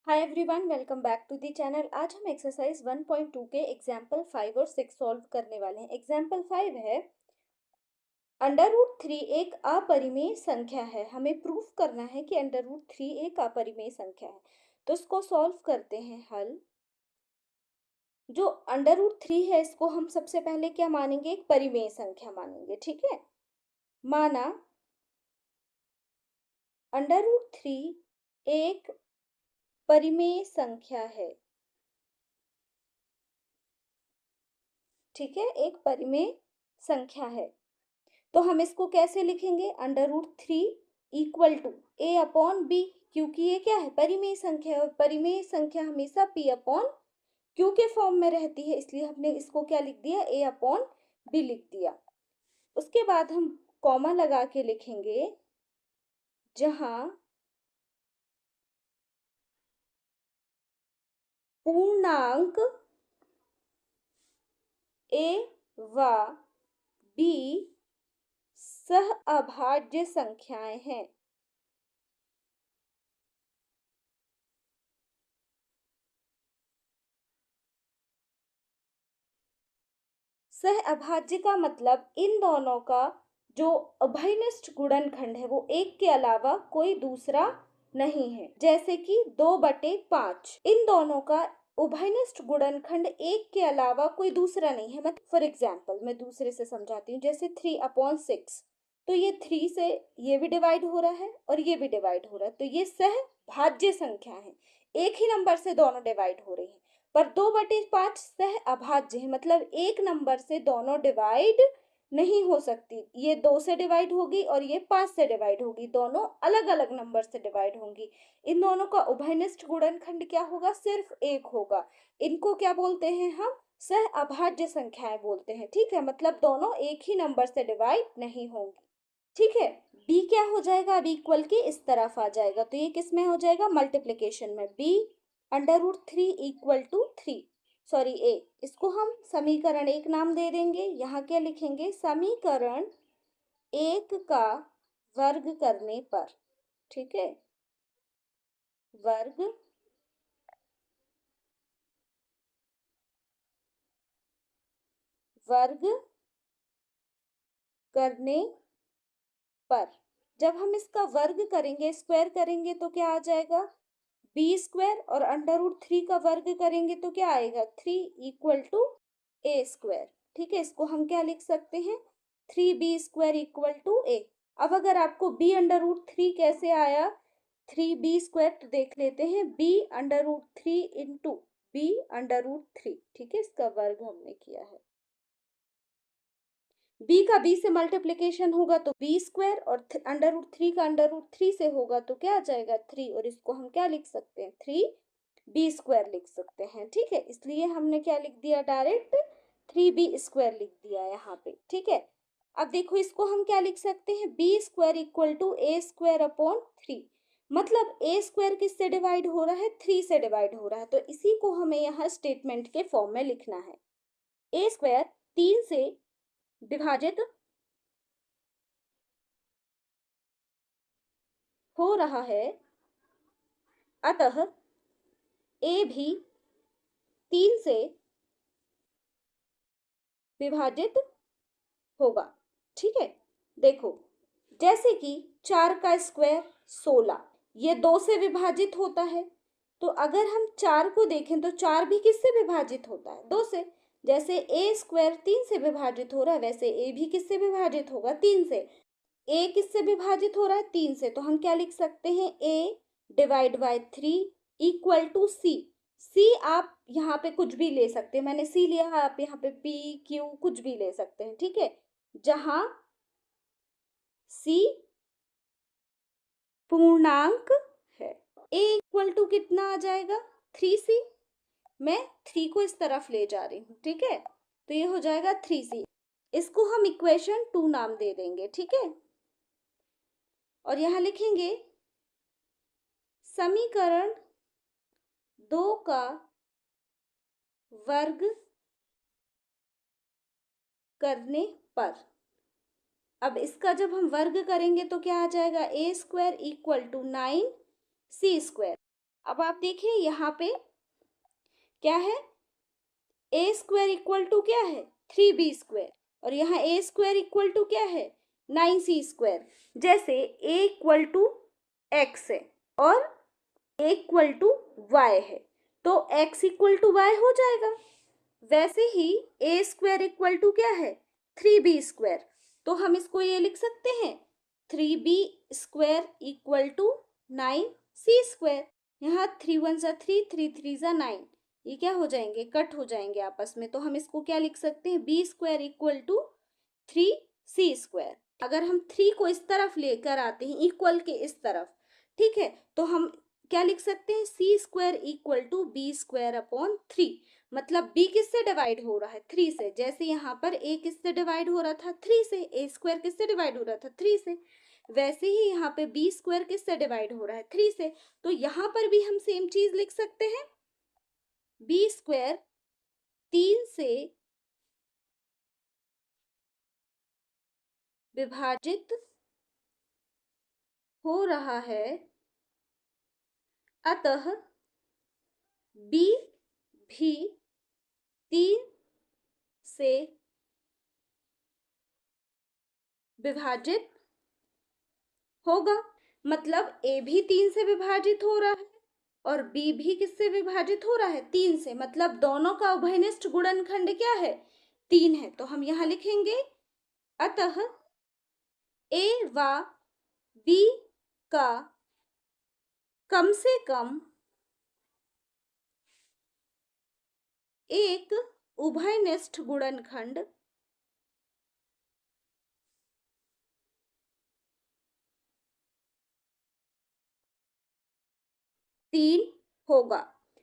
Hi everyone, welcome back to the channel. आज हम exercise 1.2 के एग्जाम्पल 5 और 6 सॉल्व करने वाले हैं। एग्जाम्पल 5 है √3 एक अपरिमेय संख्या है। हमें प्रूफ करना है कि √3 एक अपरिमेय संख्या है। तो इसको सॉल्व करते हैं। हल जो √3 है इसको हम सबसे पहले क्या मानेंगे, एक परिमेय संख्या मानेंगे। ठीक है, माना √3 एक परिमेय संख्या है। ठीक है, एक परिमेय संख्या है। तो हम इसको कैसे लिखेंगे, √3 equal to a upon B, क्योंकि ये क्या है, परिमेय संख्या है और परिमेय संख्या हमेशा p अपॉन q के फॉर्म में रहती है, इसलिए हमने इसको क्या लिख दिया, a अपॉन बी लिख दिया। उसके बाद हम कॉमा लगा के लिखेंगे, जहां पूर्णांक a व b सह अभाज्य संख्याएं हैं। सह अभाज्य का मतलब इन दोनों का जो अभयनिष्ठ गुणनखंड है वो एक के अलावा कोई दूसरा नहीं है। जैसे कि 2/5, इन दोनों का उभयनिष्ठ गुणनखंड एक के अलावा कोई दूसरा नहीं है। मतलब फॉर एग्जाम्पल मैं दूसरे से समझाती हूँ, जैसे 3/6, तो ये 3 से ये भी डिवाइड हो रहा है और ये भी डिवाइड हो रहा है, तो ये सह भाज्य संख्या है, एक ही नंबर से दोनों डिवाइड हो रही है। पर 2/5 सह अभाज्य है, मतलब एक नंबर से दोनों डिवाइड नहीं हो सकती। ये 2 से डिवाइड होगी और ये 5 से डिवाइड होगी, दोनों अलग अलग नंबर से डिवाइड होंगी। इन दोनों का उभयनिष्ठ गुणनखंड क्या होगा, सिर्फ एक होगा। इनको क्या बोलते हैं हम, सह अभाज्य संख्याएं बोलते हैं। ठीक है, मतलब दोनों एक ही नंबर से डिवाइड नहीं होंगी। ठीक है, b क्या हो जाएगा, अब इक्वल के इस तरफ आ जाएगा, तो ये किस में हो जाएगा, मल्टीप्लीकेशन में। b √3 equal to 3, sorry a, इसको हम समीकरण 1 नाम दे देंगे। यहाँ क्या लिखेंगे, समीकरण 1 का वर्ग करने पर। ठीक है, वर्ग करने पर, जब हम इसका वर्ग करेंगे, स्क्वायर करेंगे, तो क्या आ जाएगा, b² और √3 का वर्ग करेंगे तो क्या आएगा, 3 इक्वल टू a²। ठीक है, इसको हम क्या लिख सकते हैं, 3b² इक्वल टू a। अब अगर आपको b√3 कैसे आया, 3b² तो देख लेते हैं, b√3 इंटू b√3। ठीक है, इसका वर्ग हमने किया है। b का b से मल्टीप्लीकेशन होगा तो b² और √3 का √3 से होगा तो क्या आ जाएगा, 3, और इसको हम क्या लिख सकते हैं, 3b² लिख सकते हैं। ठीक है, इसलिए हमने क्या लिख दिया, डायरेक्ट 3b² लिख दिया यहाँ पे। ठीक है, अब देखो इसको हम क्या लिख सकते हैं, b² equal to a² upon 3, मतलब a² किससे डिवाइड हो रहा है, 3 से डिवाइड हो रहा है, तो इसी को हमें यहाँ स्टेटमेंट के फॉर्म में लिखना है। a² 3 से विभाजित हो रहा है, अतः a भी 3 से विभाजित होगा। ठीक है, देखो जैसे कि 4 का स्क्वायर 16, ये 2 से विभाजित होता है, तो अगर हम 4 को देखें तो 4 भी किससे विभाजित होता है, 2 से। जैसे a² 3 से विभाजित हो रहा है, वैसे a भी किससे विभाजित होगा, 3 से। a किससे विभाजित हो रहा है, 3 से, तो हम क्या लिख सकते हैं, a/3 इक्वल टू c आप यहाँ पे कुछ भी ले सकते हैं, मैंने c लिया है, आप यहाँ पे p q कुछ भी ले सकते हैं। ठीक है, जहां c पूर्णांक है। a इक्वल टू कितना आ जाएगा, 3c, मैं 3 को इस तरफ ले जा रही हूँ। ठीक है, तो ये हो जाएगा 3c, इसको हम इक्वेशन 2 नाम दे देंगे। ठीक है, और यहाँ लिखेंगे समीकरण 2 का वर्ग करने पर। अब इसका जब हम वर्ग करेंगे तो क्या आ जाएगा, a² इक्वल टू 9c²। अब आप देखिए यहाँ पे क्या है, ए स्क्वायर इक्वल टू क्या है 3b², और यहाँ ए स्क्वायर इक्वल टू क्या है 9c²। जैसे ए इक्वल टू एक्स है और ए इक्वल टू वाई है, तो x इक्वल टू वाई हो जाएगा। वैसे ही ए स्क्वायर इक्वल टू क्या है 3b², तो हम इसको ये लिख सकते हैं 3b² इक्वल टू 9c²। यहाँ 3 1 सा 3, 3 3 सा 9, ये क्या हो जाएंगे, कट हो जाएंगे आपस में, तो हम इसको क्या लिख सकते हैं b² इक्वल टू 3c²। अगर हम 3 को इस तरफ लेकर आते हैं इक्वल के इस तरफ, ठीक है, तो हम क्या लिख सकते हैं c² इक्वल टू b²/3। मतलब b किससे डिवाइड हो रहा है 3 से, जैसे यहाँ पर a किससे डिवाइड हो रहा था 3 से, a² किससे डिवाइड हो रहा था 3 से, वैसे ही यहाँ पे b² किससे डिवाइड हो रहा है 3 से। तो यहाँ पर भी हम सेम चीज लिख सकते हैं, b² 3 से विभाजित हो रहा है, अतः b भी 3 से विभाजित होगा। मतलब a भी 3 से विभाजित हो रहा है और b भी किससे विभाजित हो रहा है 3 से, मतलब दोनों का उभयनिष्ठ गुणनखंड क्या है 3 है। तो हम यहाँ लिखेंगे अतः a व b का कम से कम एक उभयनिष्ठ गुणनखंड तीन होगा।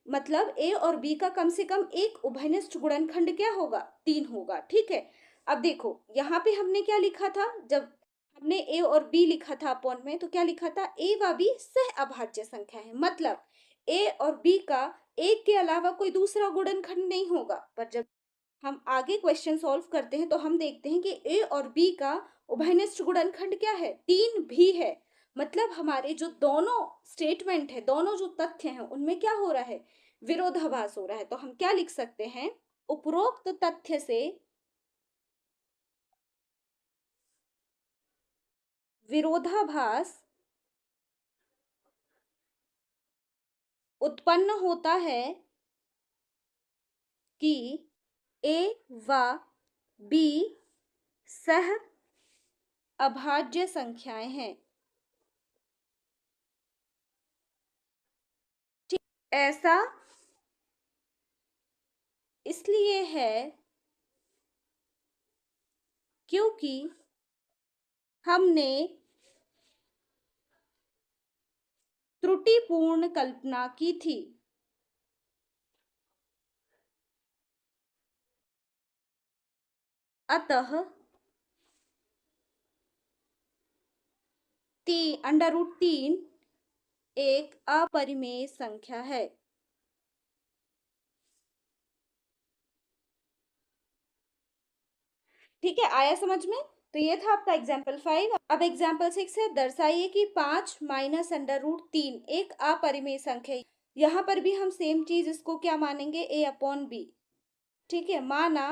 मतलब a और b का कम से कम एक उभयनिष्ठ गुणनखंड क्या होगा 3 होगा। ठीक है, अब देखो यहाँ पे हमने क्या लिखा था, जब हमने a और b लिखा था अपॉन में, तो क्या लिखा था a व b सह अभाज्य संख्या है। मतलब a और b का एक के अलावा कोई दूसरा गुणनखंड नहीं होगा। पर जब हम आगे क्वेश्चन सॉल्व करते हैं तो हम देखते हैं कि a और b का उभयनिष्ठ गुणनखंड क्या है 3 भी है। मतलब हमारे जो दोनों स्टेटमेंट है, दोनों जो तथ्य हैं, उनमें क्या हो रहा है विरोधाभास हो रहा है। तो हम क्या लिख सकते हैं, उपरोक्त तथ्य से विरोधाभास उत्पन्न होता है कि a व b सह अभाज्य संख्याएं हैं। ऐसा इसलिए है क्योंकि हमने त्रुटिपूर्ण कल्पना की थी। अतः √3 एक अपरिमेय संख्या है। ठीक है, आया समझ में। तो ये था आपका एग्जाम्पल 5। अब एग्जाम्पल 6 है, दर्शाइए कि 5 - √3 एक अपरिमेय संख्या है। यहाँ पर भी हम सेम चीज इसको क्या मानेंगे a/b। ठीक है, माना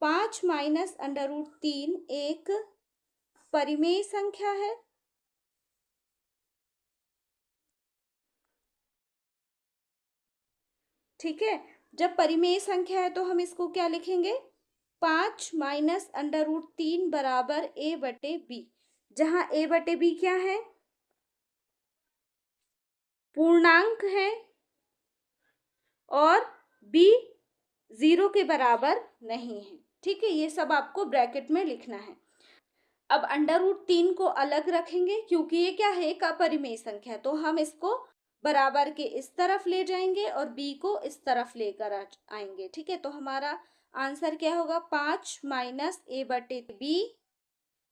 5 - √3 एक परिमेय संख्या है। ठीक है, जब परिमेय संख्या है तो हम इसको क्या लिखेंगे 5 - √3 बराबर a/b, जहां a/b क्या है पूर्णांक है और b 0 के बराबर नहीं है। ठीक है, ये सब आपको ब्रैकेट में लिखना है। अब √3 को अलग रखेंगे क्योंकि ये क्या है एक अपरिमेय संख्या, तो हम इसको बराबर के इस तरफ ले जाएंगे और b को इस तरफ लेकर आएंगे। ठीक है, तो हमारा आंसर क्या होगा 5 - a/b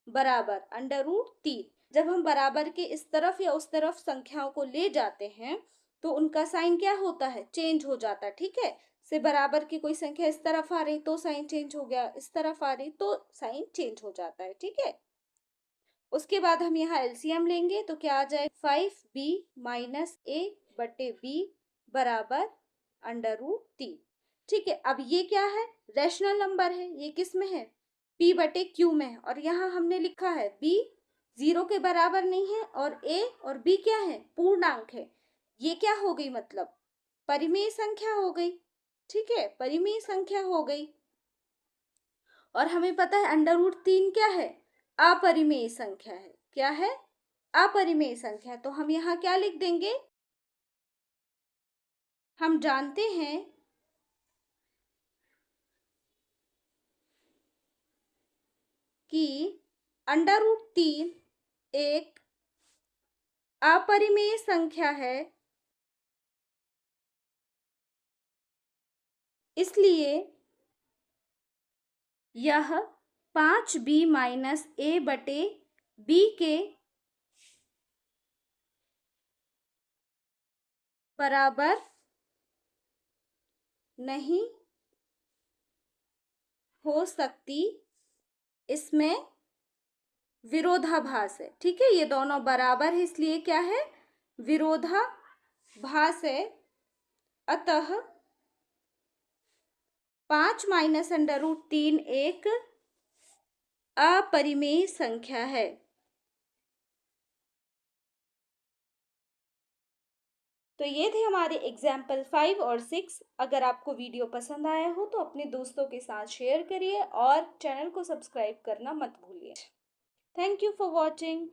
बराबर √3। जब हम बराबर के इस तरफ या उस तरफ संख्याओं को ले जाते हैं तो उनका साइन क्या होता है चेंज हो जाता है। ठीक है, से बराबर की कोई संख्या इस तरफ आ रही तो साइन चेंज हो गया, इस तरफ आ रही तो साइन चेंज हो जाता है। ठीक है, उसके बाद हम यहाँ एलसीएम लेंगे तो क्या आ जाए 5b - बटे बी बराबर √3। ठीक है, अब ये क्या है, रैशनल नंबर है, ये किस में है, p बटे q में है, और यहाँ हमने लिखा है b 0 के बराबर नहीं है और a और b क्या है, पूर्णांक है। ये क्या हो गई, मतलब परिमेय संख्या हो गई। ठीक है, परिमेय संख्या हो गई। और हमें पता है √3 क्या है, अपरिमेय संख्या है। क्या है, अपरिमेय संख्या। तो हम यहाँ क्या लिख देंगे, हम जानते हैं कि √3 एक अपरिमेय संख्या है, इसलिए यह 5b माइनस a बटे b के बराबर नहीं हो सकती, इसमें विरोधाभास है। ठीक है, ये दोनों बराबर है, इसलिए क्या है, विरोधाभास है। अतः 5 माइनस √3 एक अपरिमेय संख्या है। तो ये थे हमारे एग्जाम्पल 5 और 6। अगर आपको वीडियो पसंद आया हो तो अपने दोस्तों के साथ शेयर करिए और चैनल को सब्सक्राइब करना मत भूलिए। Thank you for watching.